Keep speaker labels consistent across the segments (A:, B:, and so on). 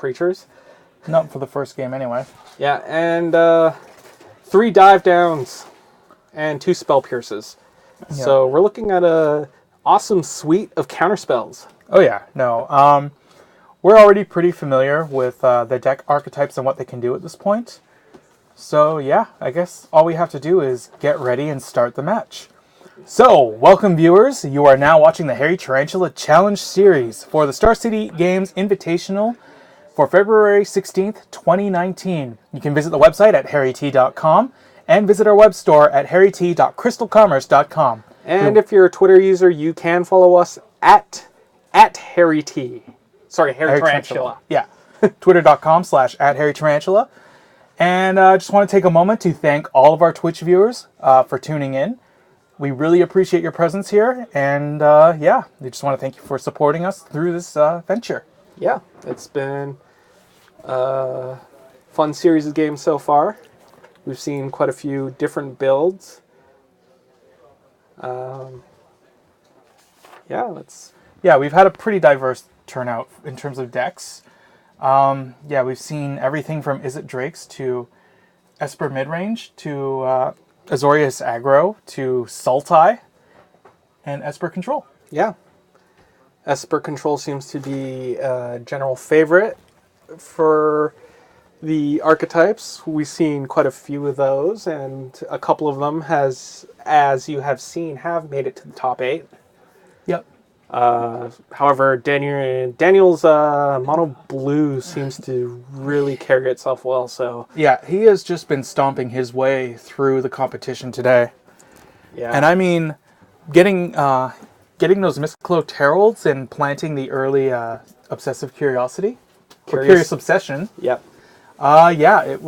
A: creatures.
B: Not for the first game anyway.
A: Yeah, and 3 dive downs and 2 spell pierces.
B: Yeah.
A: So we're looking at a awesome suite of counterspells.
B: Oh yeah, no. We're already pretty familiar with the deck archetypes and what they can do at this point. So yeah, I guess all we have to do is get ready and start the match. So, welcome viewers. You are now watching the Hairy Tarantula Challenge Series for the Star City Games Invitational for February 16th, 2019. You can visit the website at hairyt.com and visit our web store at hairyt.crystalcommerce.com.
A: And if you're a Twitter user, you can follow us at HairyT. Sorry, Hairy Tarantula.
B: Yeah, twitter.com/@hairytarantula. And I just want to take a moment to thank all of our Twitch viewers for tuning in. We really appreciate your presence here, and yeah, we just want to thank you for supporting us through this venture.
A: Yeah, it's been a fun series of games so far. We've seen quite a few different builds.
B: Yeah, we've had a pretty diverse turnout in terms of decks. Yeah, we've seen everything from Izzet Drakes to Esper midrange to Azorius aggro to Sultai and Esper control.
A: Yeah. Esper control seems to be a general favorite for the archetypes. We've seen quite a few of those, and a couple of them has, as you have seen, have made it to the top 8.
B: Yep.
A: However, Daniel's mono blue seems to really carry itself well. So
B: yeah, he has just been stomping his way through the competition today.
A: Yeah,
B: and I mean, getting those Mistcloak Heralds and planting the early obsessive curiosity, curious obsession.
A: Yep.
B: Yeah,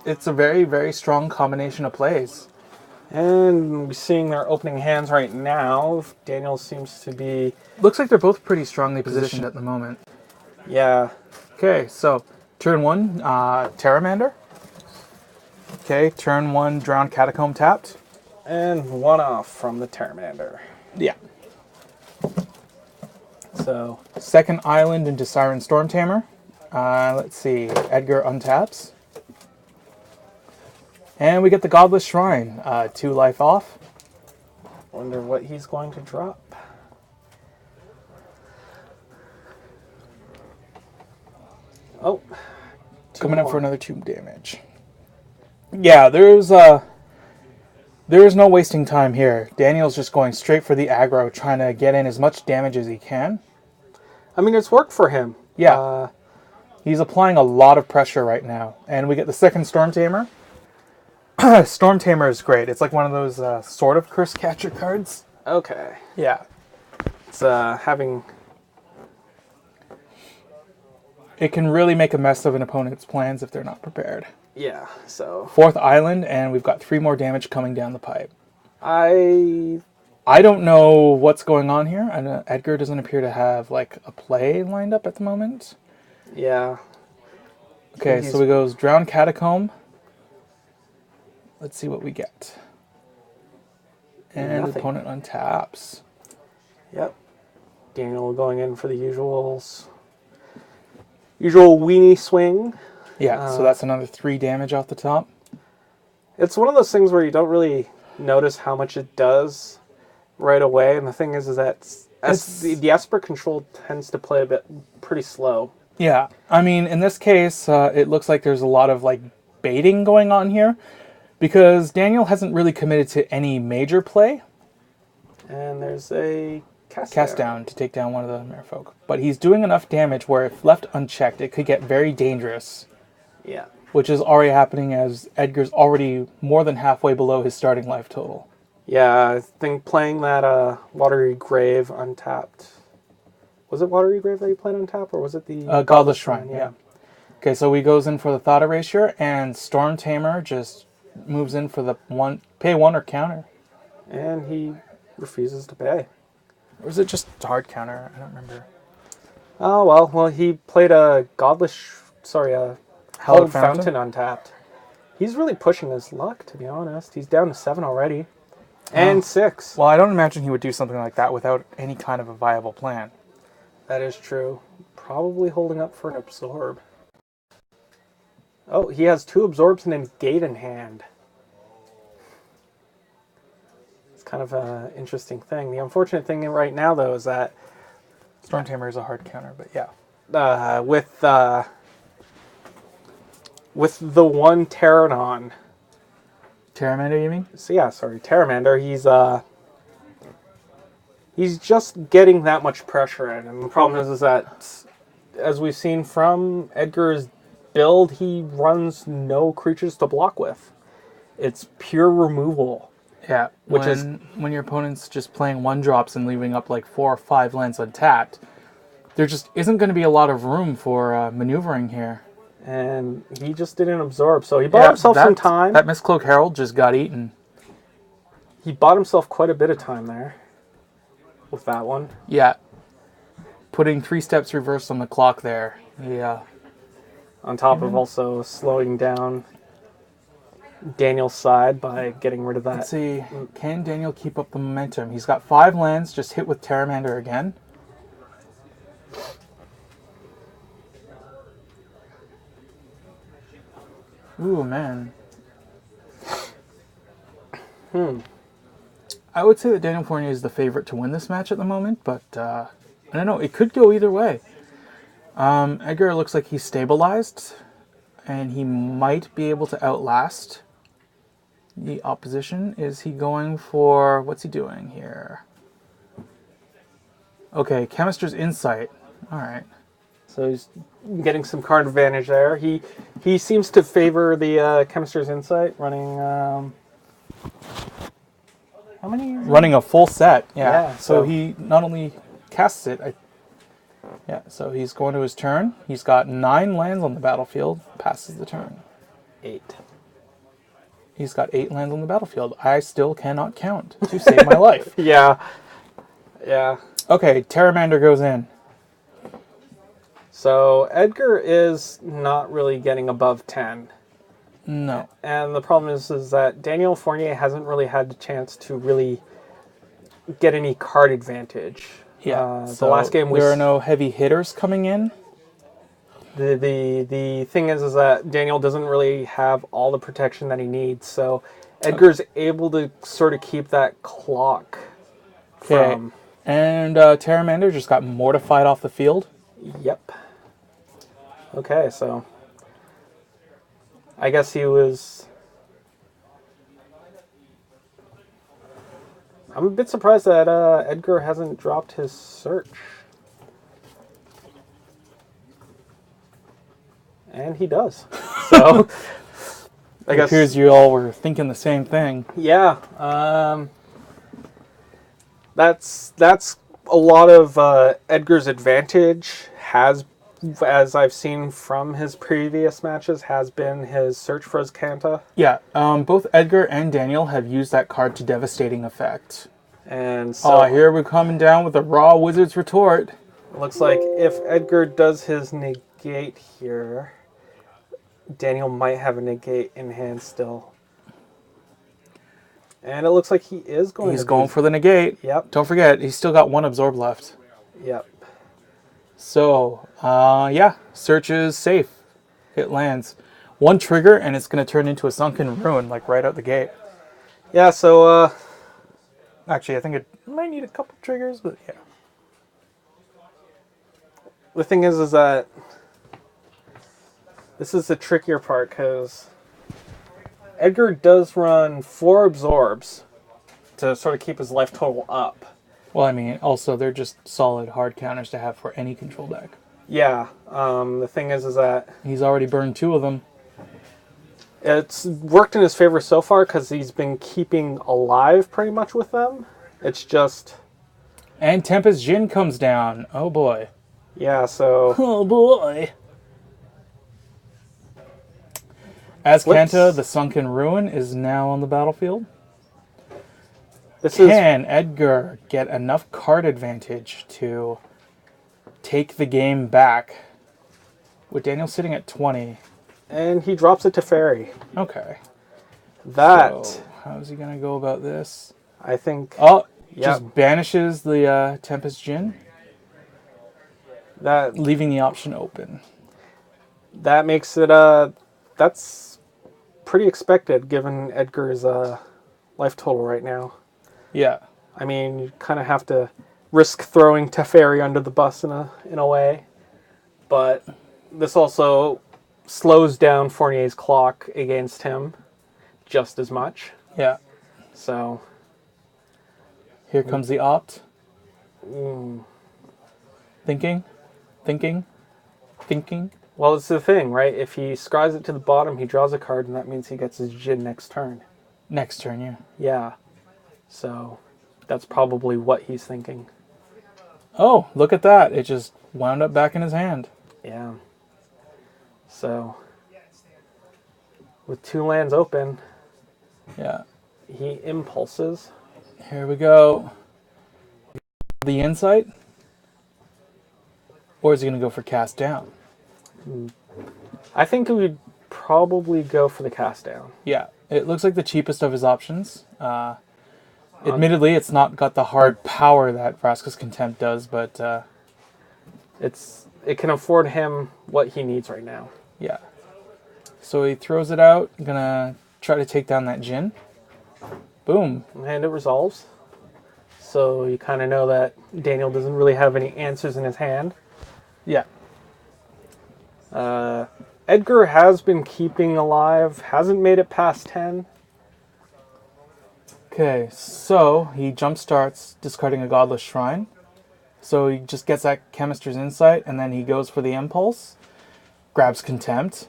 B: it's a very, very strong combination of plays.
A: And we're seeing their opening hands right now. Daniel seems to be...
B: Looks like they're both pretty strongly positioned at the moment.
A: Yeah.
B: Okay, so turn 1, Terramander. Okay, turn 1, Drowned Catacomb tapped.
A: And 1 off from the Terramander.
B: Yeah.
A: So...
B: Second island into Siren Stormtamer. Let's see, Edgar untaps. And we get the Godless Shrine, 2 life off.
A: Wonder what he's going to drop. Oh.
B: Coming up for another 2 damage. Yeah, there is no wasting time here. Daniel's just going straight for the aggro, trying to get in as much damage as he can.
A: I mean, it's worked for him.
B: Yeah. He's applying a lot of pressure right now. And we get the second Storm Tamer. Storm Tamer is great. It's like one of those sort of Curse Catcher cards.
A: Okay.
B: Yeah.
A: It's having...
B: It can really make a mess of an opponent's plans if they're not prepared.
A: Yeah, so...
B: 4th island, and we've got 3 more damage coming down the pipe.
A: I
B: don't know what's going on here. And Edgar doesn't appear to have like a play lined up at the moment.
A: Yeah.
B: Okay, so he goes Drowned Catacomb. Let's see what we get. And the opponent untaps.
A: Yep. Daniel going in for the usual weenie swing.
B: Yeah, so that's another 3 damage off the top.
A: It's one of those things where you don't really notice how much it does right away. And the thing is that the Esper control tends to play pretty slow.
B: Yeah, I mean, in this case, it looks like there's a lot of like baiting going on here. Because Daniel hasn't really committed to any major play.
A: And there's a
B: cast down to take down one of the merfolk. But he's doing enough damage where if left unchecked, it could get very dangerous.
A: Yeah.
B: Which is already happening as Edgar's already more than halfway below his starting life total.
A: Yeah, I think playing that Watery Grave untapped. Was it Watery Grave that you played untapped, or was it the...
B: Godless Shrine, yeah. Okay, so he goes in for the Thought Erasure, and Storm Tamer just moves in for the pay 1 or counter.
A: And he refuses to pay.
B: Or is it just hard counter? I don't remember.
A: Oh, well, he played a Hallowed Fountain untapped. He's really pushing his luck, to be honest. He's down to 7 already. And 6.
B: Well, I don't imagine he would do something like that without any kind of a viable plan.
A: That is true. Probably holding up for an absorb. Oh, he has 2 absorbs and a negate in hand. It's kind of an interesting thing. The unfortunate thing right now, though, is that
B: Storm Tamer is a hard counter, but yeah.
A: with the one Pterodon.
B: Terramander, you mean?
A: So yeah, sorry, Terramander. He's just getting that much pressure in, and the problem is that, as we've seen from Edgar's build, he runs no creatures to block with. It's pure removal.
B: Yeah, when your opponent's just playing 1-drops and leaving up like 4 or 5 lands untapped, there just isn't going to be a lot of room for maneuvering here.
A: And he just didn't absorb, so he bought himself some time.
B: That Mistcloak Herald just got eaten.
A: He bought himself quite a bit of time there with that one.
B: Yeah. Putting 3 steps reversed on the clock there. Yeah.
A: On top of also slowing down Daniel's side by getting rid of that.
B: Let's see. Can Daniel keep up the momentum? He's got 5 lands, just hit with Terramander again. Ooh, man. I would say that Daniel Fournier is the favorite to win this match at the moment, but I don't know. It could go either way. Edgar looks like he's stabilized, and he might be able to outlast the opposition. Is he going for... What's he doing here? Okay, Chemister's Insight. All right.
A: So he's getting some card advantage there. He seems to favor the Chemister's Insight, running... how many?
B: Running a full set, yeah.
A: So
B: he not only casts it... so he's going to his turn. He's got 9 lands on the battlefield. Passes the turn.
A: 8.
B: He's got 8 lands on the battlefield. I still cannot count to save my life.
A: Yeah.
B: Okay, Terramander goes in.
A: So Edgar is not really getting above 10.
B: No.
A: And the problem is that Daniel Fournier hasn't really had the chance to really get any card advantage.
B: Yeah.
A: The last game
B: there are no heavy hitters coming in.
A: The thing is that Daniel doesn't really have all the protection that he needs, so Edgar's able to sort of keep that clock.
B: Okay. And Terramander just got mortified off the field.
A: Yep. Okay, so I guess he was... I'm a bit surprised that Edgar hasn't dropped his search. And he does. So
B: I guess it appears you all were thinking the same thing.
A: Yeah. That's a lot of Edgar's advantage has, as I've seen from his previous matches, has been his search for his Kanta.
B: Yeah, both Edgar and Daniel have used that card to devastating effect.
A: And so
B: here we're coming down with a raw Wizard's Retort.
A: It looks like if Edgar does his negate here, Daniel might have a negate in hand still. And it looks like he is going
B: He's going for the negate.
A: Yep.
B: Don't forget, he's still got 1 absorb left.
A: Yep.
B: So, search is safe. It lands. 1 trigger, and it's going to turn into a Sunken Ruin, like right out the gate.
A: Yeah, so,
B: actually, I think it might need a couple triggers, but yeah.
A: The thing is that this is the trickier part, because Edgar does run 4 absorbs to sort of keep his life total up.
B: Well, I mean, also, they're just solid hard counters to have for any control deck.
A: Yeah, the thing is that
B: he's already burned 2 of them.
A: It's worked in his favor so far because he's been keeping alive pretty much with them. It's just...
B: And Tempest Jin comes down. Oh, boy.
A: Yeah, so...
B: Oh, boy. As Kanta, the Sunken Ruin is now on the battlefield. Can Edgar get enough card advantage to take the game back? With Daniel sitting at 20.
A: And he drops it to Fairy.
B: Okay.
A: So,
B: how's he going to go about this?
A: I think...
B: Oh, just banishes the Tempest Jin.
A: That
B: leaving the option open.
A: that makes it that's pretty expected given Edgar's life total right now.
B: Yeah.
A: I mean, you kind of have to risk throwing Teferi under the bus in a way, but this also slows down Fournier's clock against him just as much.
B: Yeah.
A: So
B: Here comes the opt. Thinking.
A: well, it's the thing, right? If he scries it to the bottom, he draws a card, and that means he gets his Jin next turn.
B: Next turn, yeah.
A: Yeah. So that's probably what he's thinking.
B: Oh, look at that. It just wound up back in his hand.
A: Yeah. So with 2 lands open,
B: Yeah.
A: he impulses.
B: Here we go. The insight? Or is he going to go for cast down?
A: I think he would probably go for the cast down.
B: Yeah. It looks like the cheapest of his options. Admittedly, it's not got the hard power that Vraska's Contempt does, but
A: It can afford him what he needs right now.
B: yeah. So he throws it out. Gonna try to take down that Jin. Boom.
A: And it resolves. So you kind of know that Daniel doesn't really have any answers in his hand.
B: Yeah.
A: Edgar has been keeping alive, hasn't made it past 10.
B: Okay, so he jump starts discarding a Godless Shrine. So he just gets that Chemister's Insight, and then he goes for the Impulse. Grabs Contempt.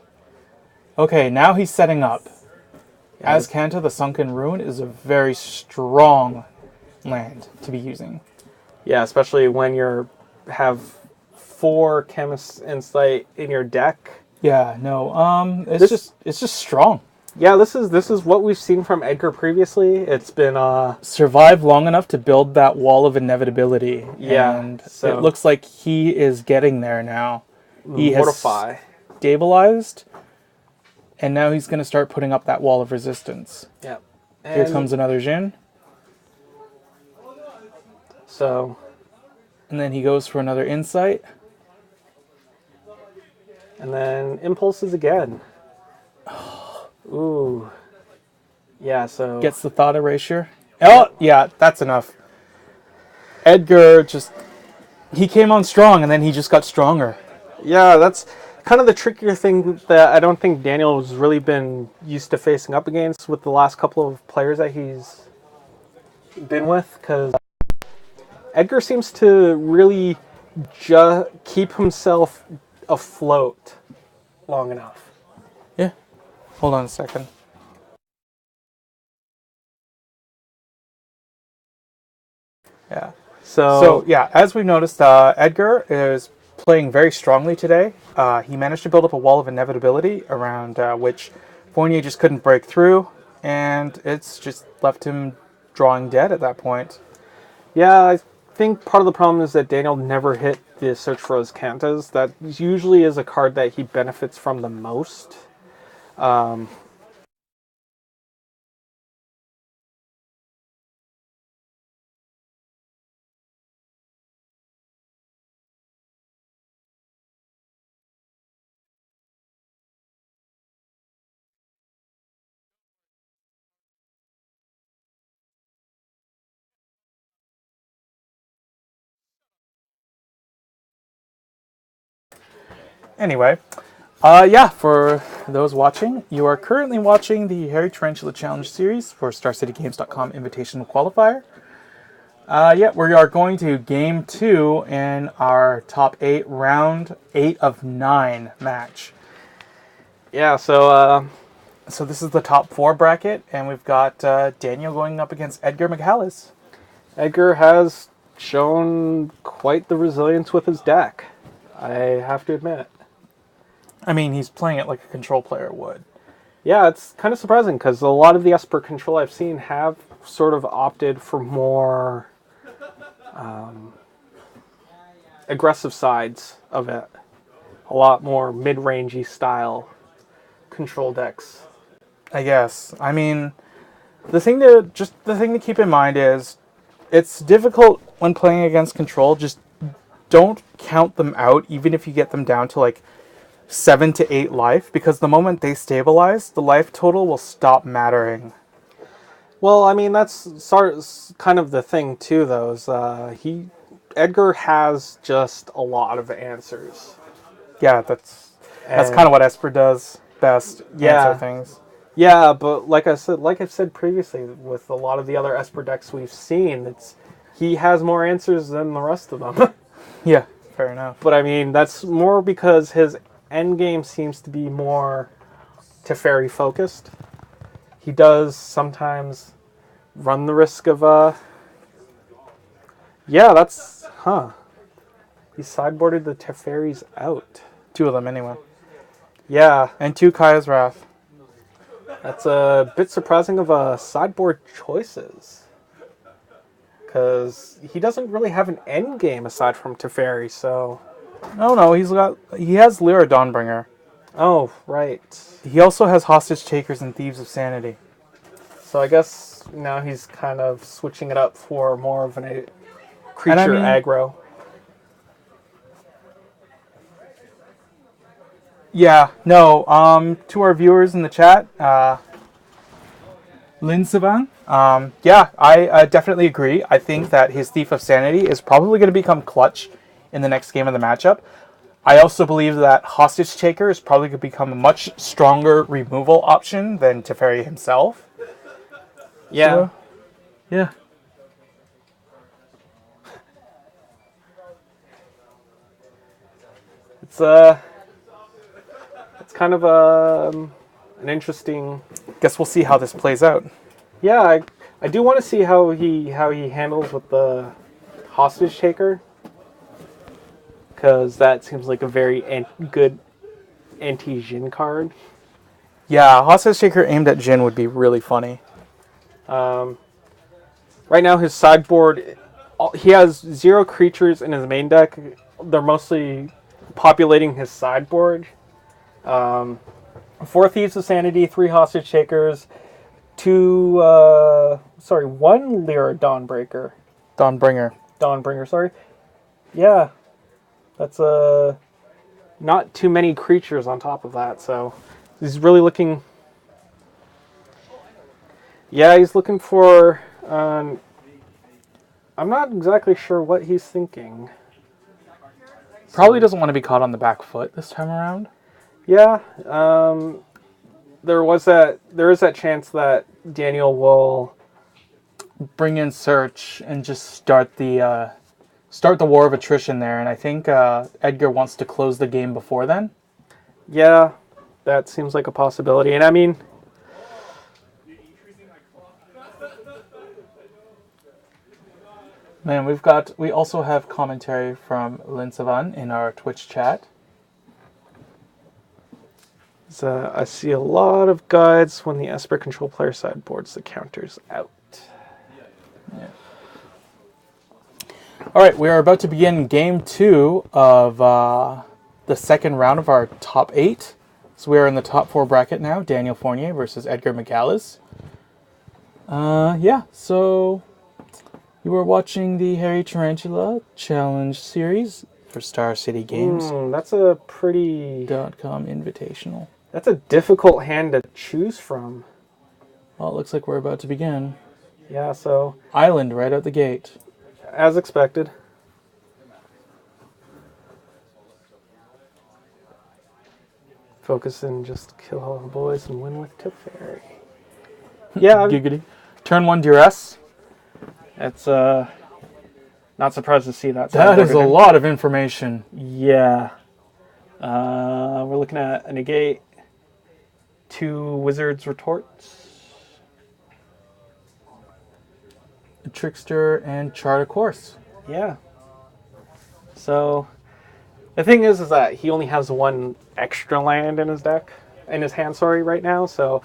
B: Okay, now he's setting up. Azcanta, the Sunken Ruin, is a very strong land to be using.
A: Yeah, especially when you have 4 Chemist's Insight in your deck.
B: Yeah, no, it's just strong.
A: Yeah, this is what we've seen from Edgar previously. It's been
B: Survive long enough to build that wall of inevitability.
A: Yeah,
B: And
A: so-
B: it looks like he is getting there now. He
A: Mortify.
B: has stabilized, and now he's going to start putting up that wall of resistance.
A: Yeah.
B: Here comes another Jin,
A: So
B: and then he goes for another Insight.
A: and then impulses again. Ooh. Yeah, so
B: Gets the Thought Erasure. Oh, yeah, that's enough. Edgar he came on strong, and then he just got stronger.
A: yeah, that's kind of the trickier thing that I don't think Daniel has really been used to facing up against with the last couple of players that he's been with, because Edgar seems to really keep himself afloat long enough.
B: Yeah. Hold on a second. Yeah. So yeah, as we've noticed, Edgar is playing very strongly today. He managed to build up a wall of inevitability around which Fournier just couldn't break through, and it's just left him drawing dead at that point.
A: Yeah, I think part of the problem is that Daniel never hit the Search for Azcantas. That usually is a card that he benefits from the most.
B: Anyway, yeah, for those watching, you are currently watching the Harry Tarantula Challenge series for StarCityGames.com Invitational Qualifier. Yeah, we are going to Game 2 in our Top 8, Round 8 of 9 match.
A: Yeah, so
B: So this is the Top 4 bracket, and we've got Daniel going up against Edgar McHallis.
A: Edgar has shown quite the resilience with his deck. I have to admit.
B: I mean, he's playing it like a control player would.
A: Yeah, it's kind of surprising because a lot of the Esper control I've seen have sort of opted for more aggressive sides of it. A lot more mid-rangey style control decks.
B: I guess. I mean, the thing to keep in mind is it's difficult when playing against control just don't count them out, even if you get them down to like 7 to 8 life, because the moment they stabilize, the life total will stop mattering.
A: Well, I mean, that's kind of the thing too, though. Is Edgar has just a lot of answers.
B: Yeah, that's
A: And
B: kind of what Esper does best. Answer things.
A: Yeah, but like I've said previously, with a lot of the other Esper decks we've seen, he has more answers than the rest of them.
B: Yeah, fair enough.
A: But I mean, that's more because his endgame seems to be more Teferi focused. He does sometimes run the risk of yeah, that's he sideboarded the Teferis out.
B: 2 of them anyway.
A: Yeah,
B: And 2 Kaya's Wrath.
A: that's a bit surprising of sideboard choices. Because he doesn't really have an end game aside from Teferi, so...
B: No, he has Lyra Dawnbringer.
A: Oh, right.
B: He also has Hostage Takers and Thieves of Sanity.
A: So I guess now he's kind of switching it up for more of a creature aggro.
B: Yeah, no, to our viewers in the chat, Lin Savan, yeah, I definitely agree. I think that his Thief of Sanity is probably going to become clutch in the next game of the matchup. I also believe that Hostage Taker is probably going to become a much stronger removal option than Teferi himself.
A: Yeah.
B: So, yeah.
A: It's kind of an interesting...
B: Guess we'll see how this plays out.
A: Yeah, I do want to see how he handles with the Hostage Taker. Because that seems like a very good anti-Jin card.
B: Yeah, Hostage Taker aimed at Jin would be really funny.
A: Right now, his sideboard, he has 0 creatures in his main deck. They're mostly populating his sideboard. 4 Thieves of Sanity, 3 Hostage Takers, 1 Lyra Dawnbringer. Dawnbringer, sorry. Yeah, that's not too many creatures on top of that, so he's really looking... Yeah, he's looking for... I'm not exactly sure what he's thinking.
B: Probably doesn't want to be caught on the back foot this time around.
A: Yeah, there is that chance that Daniel will
B: bring in Search and just start the war of attrition there, and I think Edgar wants to close the game before then.
A: Yeah, that seems like a possibility, and I mean...
B: Man, we also have commentary from Lin Savan in our Twitch chat.
A: So I see a lot of guides when the Esper control player sideboards the counters out.
B: Yeah. All right, we are about to begin game 2 of the second round of our top 8. So we are in the top 4 bracket now. Daniel Fournier versus Edgar McGallis. Yeah, so you were watching the Harry Tarantula Challenge series for Star City Games.
A: That's a pretty...
B: .com invitational.
A: That's a difficult hand to choose from.
B: Well, it looks like we're about to begin.
A: Yeah, so...
B: Island right out the gate.
A: As expected. Focus and just kill all the boys and win with Teferi. Yeah.
B: Giggity. Turn 1 duress.
A: It's not surprised to see that.
B: That is a lot of information.
A: Yeah. We're looking at a negate, 2 Wizard's Retorts,
B: A Trickster, and Chart a Course.
A: Yeah. So the thing is that he only has 1 extra land in his deck, in his hand, sorry, right now. So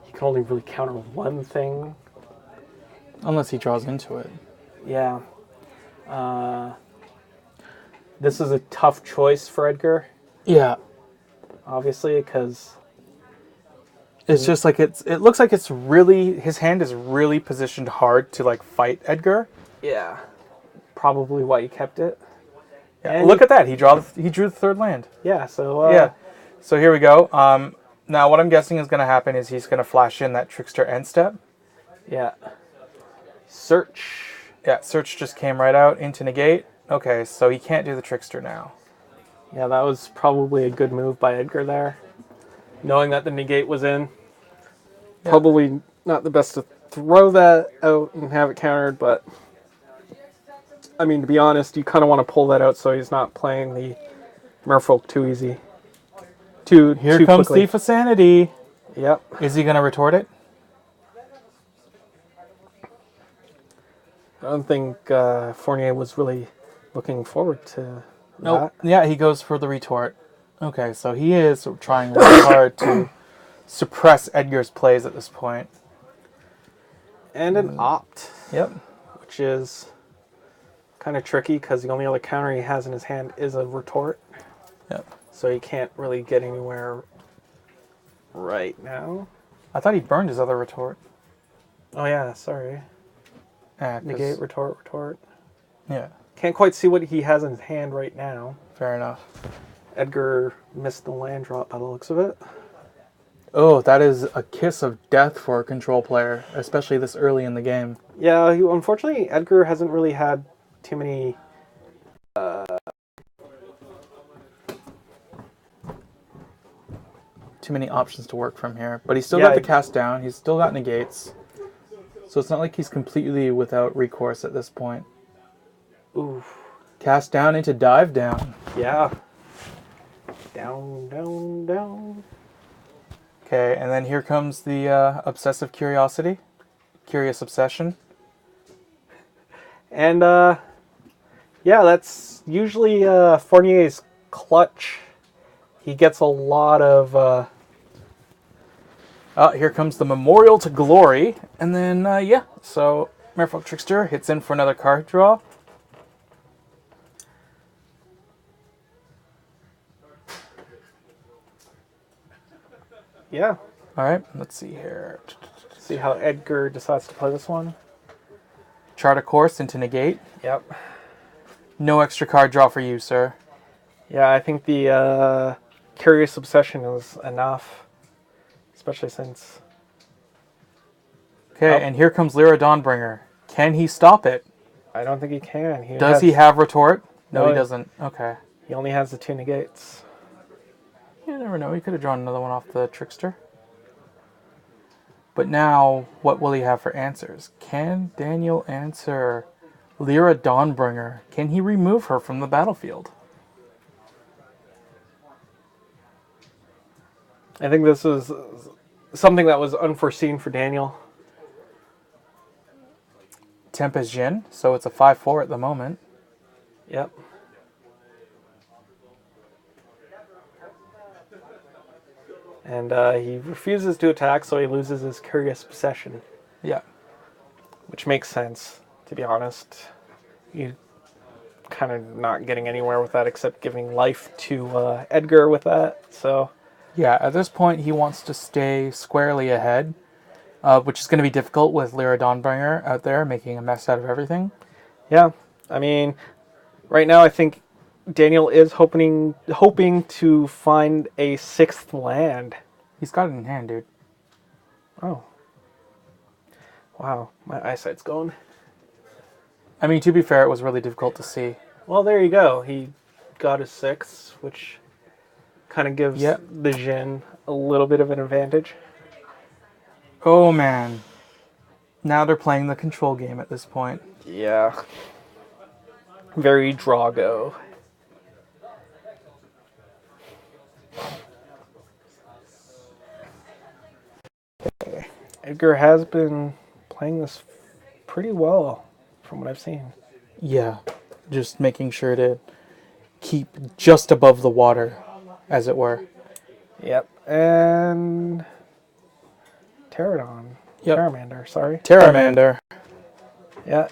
A: he can only really counter 1 thing.
B: Unless he draws into it.
A: Yeah. This is a tough choice for Edgar.
B: Yeah.
A: Obviously, because
B: it's just like it looks like it's really, his hand is really positioned hard to like fight Edgar.
A: Yeah. Probably why he kept it.
B: Yeah,
A: And
B: look at that. He drew the third land.
A: Yeah, so...
B: Yeah. So here we go. Now what I'm guessing is going to happen is he's going to flash in that Trickster end step.
A: Yeah. Search.
B: Yeah, search just came right out into negate. Okay, so he can't do the Trickster now.
A: Yeah, that was probably a good move by Edgar there. Knowing that the negate was in.
B: Yeah.
A: Probably not the best to throw that out and have it countered, but... I mean, to be honest, you kind of want to pull that out so he's not playing the Merfolk too easy. Here
B: comes
A: quickly.
B: Thief of Sanity.
A: Yep.
B: Is he going to retort it?
A: I don't think Fournier was really looking forward to
B: Nope.
A: that.
B: Yeah, he goes for the retort. Okay, so he is trying really hard to suppress Edgar's plays at this point.
A: And an opt.
B: Yep.
A: Which is kind of tricky because the only other counter he has in his hand is a retort.
B: Yep.
A: So he can't really get anywhere right now.
B: I thought he burned his other retort.
A: Oh yeah, sorry.
B: Yeah,
A: Negate, retort.
B: Yeah.
A: Can't quite see what he has in his hand right now.
B: Fair enough.
A: Edgar missed the land drop by the looks of it.
B: Oh, that is a kiss of death for a control player, especially this early in the game.
A: Yeah, unfortunately, Edgar hasn't really had too many...
B: Too many options to work from here. But he's still got the cast down. He's still got negates. So it's not like he's completely without recourse at this point.
A: Oof.
B: Cast down into dive down.
A: Yeah. Down, down, down.
B: Okay, and then here comes the obsessive curiosity. Curious obsession.
A: And, yeah, that's usually Fournier's clutch. He gets a lot of...
B: Here comes the Memorial to Glory. And then, yeah, so Merfolk Trickster hits in for another card draw.
A: Yeah.
B: All right, let's see here.
A: See how Edgar decides to play this one.
B: Chart a course into negate.
A: Yep.
B: No extra card draw for you, sir.
A: Yeah, I think the Curious Obsession is enough. Especially since...
B: Okay, and here comes Lyra Dawnbringer. Can he stop it?
A: I don't think he can.
B: Does he have retort? No,
A: No,
B: he doesn't. Okay.
A: He only has the 2 negates.
B: You never know. He could have drawn another one off the Trickster. But now, what will he have for answers? Can Daniel answer Lyra Dawnbringer? Can he remove her from the battlefield?
A: I think this is something that was unforeseen for Daniel.
B: Tempest Jin, so it's a 5-4 at the moment.
A: Yep. And he refuses to attack, so he loses his Curious Obsession.
B: Yeah.
A: Which makes sense, to be honest. You kind of not getting anywhere with that except giving life to Edgar with that, so...
B: Yeah, at this point he wants to stay squarely ahead, which is going to be difficult with Lyra Dawnbringer out there making a mess out of everything.
A: Yeah, I mean, right now I think Daniel is hoping to find a 6th land.
B: He's got it in hand, dude.
A: Oh. Wow, my eyesight's going.
B: I mean, to be fair, it was really difficult to see.
A: Well, there you go. He got his 6th, which kind of gives the Jin a little bit of an advantage.
B: Oh, man. Now they're playing the control game at this point.
A: Yeah. Very Drago. Edgar has been playing this pretty well, from what I've seen.
B: Yeah, just making sure to keep just above the water, as it were.
A: Yep, and Pterodon.
B: Yep.
A: Terramander, sorry.
B: Terramander.
A: Yeah.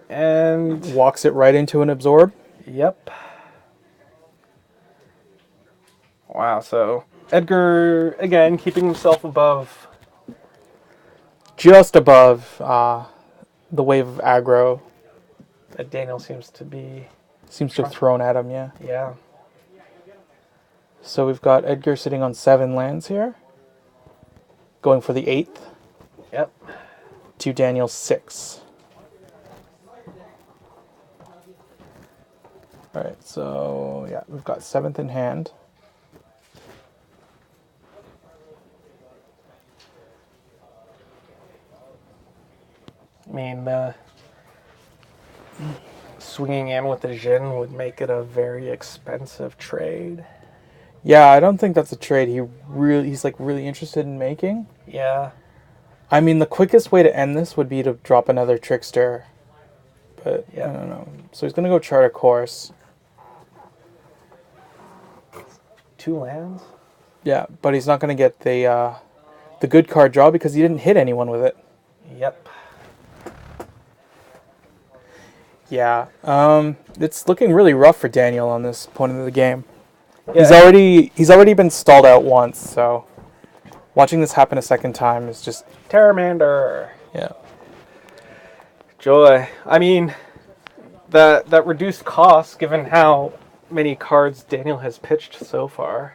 A: And...
B: walks it right into an absorb.
A: Yep. Wow, so Edgar, again, keeping himself above.
B: Just above the wave of aggro.
A: That Daniel seems to be
B: Seems to have thrown at him, yeah.
A: Yeah.
B: So we've got Edgar sitting on 7 lands here. Going for the 8th.
A: Yep.
B: To Daniel's 6. Alright, so yeah, we've got 7th in hand.
A: I mean, swinging in with the Jin would make it a very expensive trade.
B: Yeah, I don't think that's a trade he's like really interested in making.
A: Yeah.
B: I mean, the quickest way to end this would be to drop another Trickster. But
A: Yeah.
B: I don't know. So he's going to go Chart a Course.
A: 2 lands?
B: Yeah, but he's not going to get the good card draw because he didn't hit anyone with it.
A: Yep.
B: Yeah, it's looking really rough for Daniel on this point of the game.
A: Yeah.
B: He's already been stalled out once, so watching this happen a second time is just
A: Terramander.
B: yeah.
A: Joy. I mean, that reduced cost, given how many cards Daniel has pitched so far,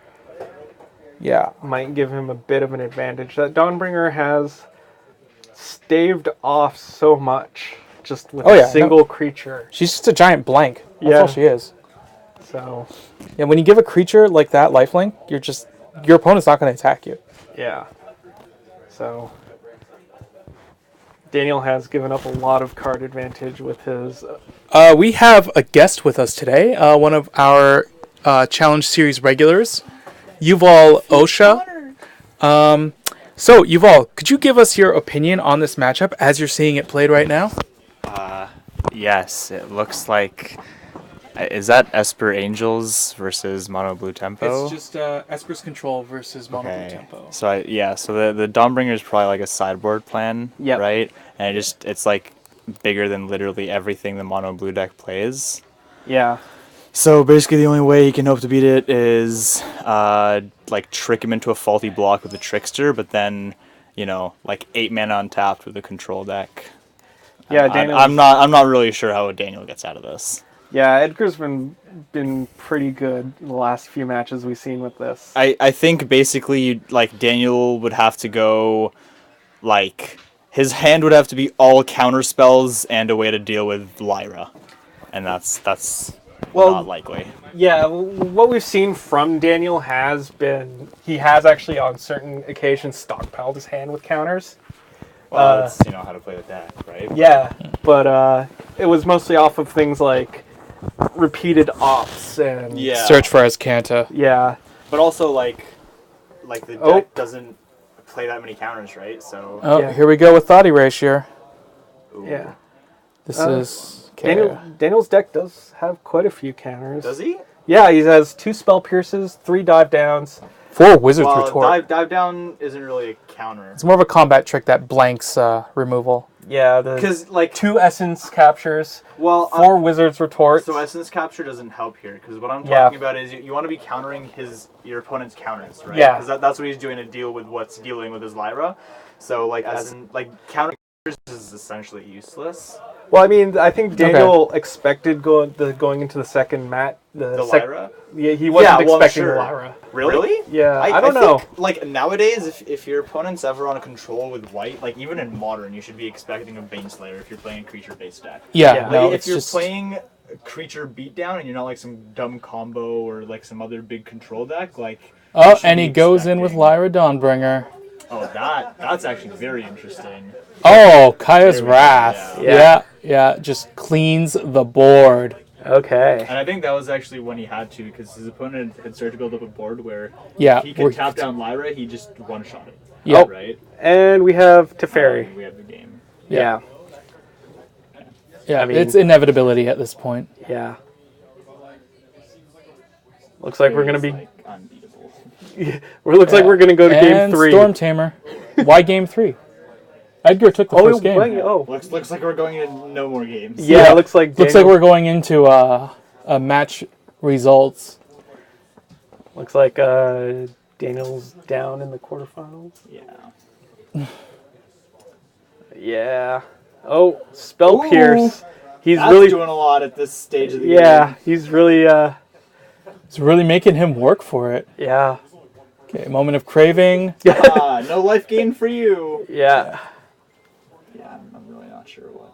B: Yeah.
A: might give him a bit of an advantage. That Dawnbringer has staved off so much just with a single creature.
B: She's just a giant blank. That's
A: Yeah.
B: all she is.
A: So,
B: Yeah, when you give a creature like that lifelink, your opponent's not going to attack you.
A: yeah. So, Daniel has given up a lot of card advantage with his...
B: We have a guest with us today, one of our Challenge Series regulars, Yuval Osha. So, Yuval, could you give us your opinion on this matchup as you're seeing it played right now?
C: Yes, it looks like... Is that Esper Angels versus Mono Blue Tempo?
B: It's just Esper's Control versus Mono Blue Tempo.
C: So the Dawnbringer is probably like a sideboard plan, right? And it's like bigger than literally everything the Mono Blue deck plays.
A: Yeah.
C: So basically the only way he can hope to beat it is like trick him into a faulty block with a Trickster, but then, like 8 mana untapped with a control deck.
A: Yeah,
C: I'm not really sure how Daniel gets out of this.
A: Yeah, Edgar's been pretty good in the last few matches we've seen with this.
C: I think basically Daniel would have to go his hand would have to be all counter spells and a way to deal with Lyra. And that's not likely.
A: Yeah, what we've seen from Daniel has been he has actually on certain occasions stockpiled his hand with counters.
C: Well, that's how to play the deck, right?
A: Yeah, but it was mostly off of things like repeated ops and
B: Search for Azcanta.
A: Yeah,
C: but also the deck doesn't play that many counters, right? So
B: Here we go with Thought Erasure.
A: yeah.
B: This is okay.
A: Daniel's deck does have quite a few counters.
C: Does he?
A: Yeah, he has 2 spell pierces, 3 dive downs.
B: 4 Wizard's Retort.
C: Dive down isn't really a counter.
B: It's more of a combat trick that blanks removal.
A: Yeah,
C: because
A: 2 essence captures. 4 Wizard's Retorts.
C: So essence capture doesn't help here because what I'm talking about is you want to be countering your opponent's counters, right?
A: Yeah.
C: Because that's what he's doing to deal with what's dealing with his Lyra. So countering is essentially useless.
A: Well, I mean, I think Daniel expected going into the second mat.
C: The Lyra?
A: Yeah, he wasn't expecting Lyra.
C: Really?
A: Yeah, I don't know.
C: Think, nowadays, if your opponent's ever on a control with white, even in Modern, you should be expecting a Baneslayer if you're playing a creature-based deck.
B: Yeah. No,
C: if you're playing creature beatdown and you're not some dumb combo or some other big control deck,
B: and he goes in with Lyra Dawnbringer.
C: Oh, that's actually very interesting.
B: Oh, Kaya's Wrath. Yeah, just cleans the board.
A: Okay.
C: And I think that was actually when he had to, because his opponent had started to build up a board where he could tap down Lyra, he just one-shot it.
B: Yeah.
C: Right?
A: And we have Teferi.
C: We have the game.
A: Yeah.
B: Yeah, I mean, it's inevitability at this point.
A: Yeah. Looks like we're going to be...
C: unbeatable.
A: Looks like we're going to go to game 3.
B: Storm Tamer. Why game 3? Edgar took the first game.
C: Looks like we're going into no more games.
A: Yeah, it looks like
B: we're going into a match results.
A: Looks like Daniel's down in the quarterfinals.
C: Yeah.
A: Yeah. Oh, Spell Pierce. He's
C: That's
A: really
C: doing a lot at this stage of the
A: yeah. He's really
B: It's really making him work for it.
A: yeah.
B: Okay, moment of craving.
C: game. No life gain for you.
A: Yeah.
C: Yeah, I'm really not sure what.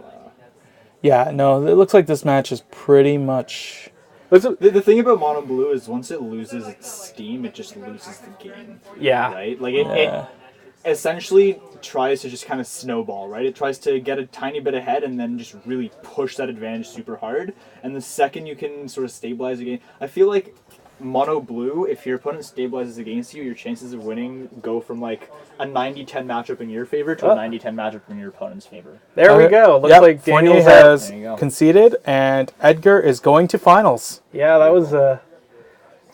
B: Yeah, no, it looks like this match is pretty much...
C: The thing about Mono Blue is once it loses its steam, it just loses the game.
A: Yeah.
C: Right? Like it essentially tries to just kind of snowball, right? It tries to get a tiny bit ahead and then just really push that advantage super hard. And the second you can sort of stabilize the game, I feel like Mono Blue, if your opponent stabilizes against you, your chances of winning go from like a 90-10 matchup in your favor to a 90-10 matchup in your opponent's favor.
A: There we go. Looks
B: Yep,
A: like
B: Fournier
A: Daniel's
B: has
C: There you go.
B: conceded, and Edgar is going to finals.
A: Yeah, that was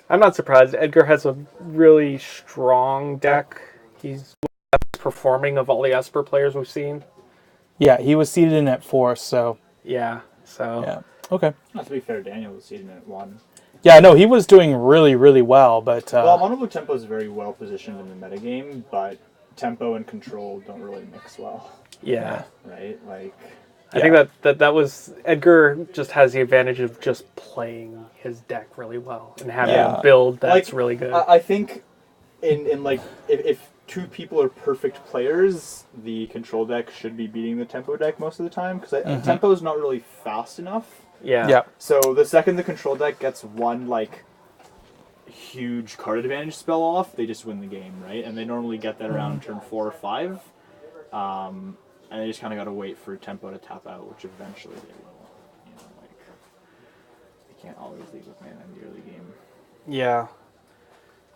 A: I'm not surprised. Edgar has a really strong deck. He's performing of all the Esper players we've seen.
B: Yeah, he was seated in at 4, so...
A: Yeah. So
B: Yeah, okay.
C: Not to be fair, Daniel was seated at 1.
B: Yeah, no, he was doing really, really well, but...
C: Well, Mono Blue Tempo is very well positioned in the metagame, but Tempo and Control don't really mix well,
A: yeah.
C: right? Like,
A: I think that was Edgar just has the advantage of just playing his deck really well and having
C: Yeah.
A: a build that's
C: like,
A: really good.
C: I think in like if two people are perfect players, the Control deck should be beating the Tempo deck most of the time because Tempo is not really fast enough.
A: yeah.
B: Yeah.
C: So the second the Control deck gets one like huge card advantage spell off, they just win the game, right? And they normally get that around turn 4 or 5. And they just kind of got to wait for Tempo to tap out, which eventually they will. You know, like they can't always leave with mana in the early game.
A: Yeah.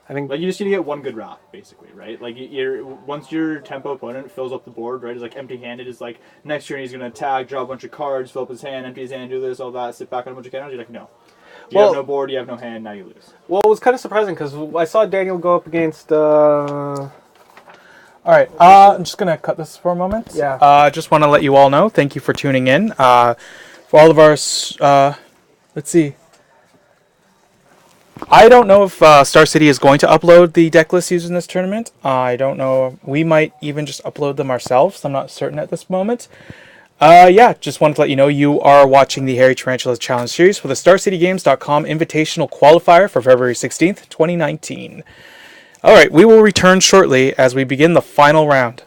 A: I think
C: Like you just need to get one good wrap, basically, right? Like once your Tempo opponent fills up the board, right? Is like empty-handed. Is like next turn he's gonna attack, draw a bunch of cards, fill up his hand, empty his hand, do this, all that, sit back on a bunch of counters. You're like, no, you have no board, you have no hand, now you lose.
A: well, it was kind of surprising because I saw Daniel go up against
B: All right, I'm just going to cut this for a moment.
A: Yeah.
B: Just want to let you all know, thank you for tuning in. For all of our, let's see. I don't know if Star City is going to upload the deck list used in this tournament. I don't know. We might even just upload them ourselves. I'm not certain at this moment. Yeah, just wanted to let you know you are watching the Harry Tarantula Challenge Series for the StarCityGames.com Invitational Qualifier for February 16th, 2019. All right, we will return shortly as we begin the final round.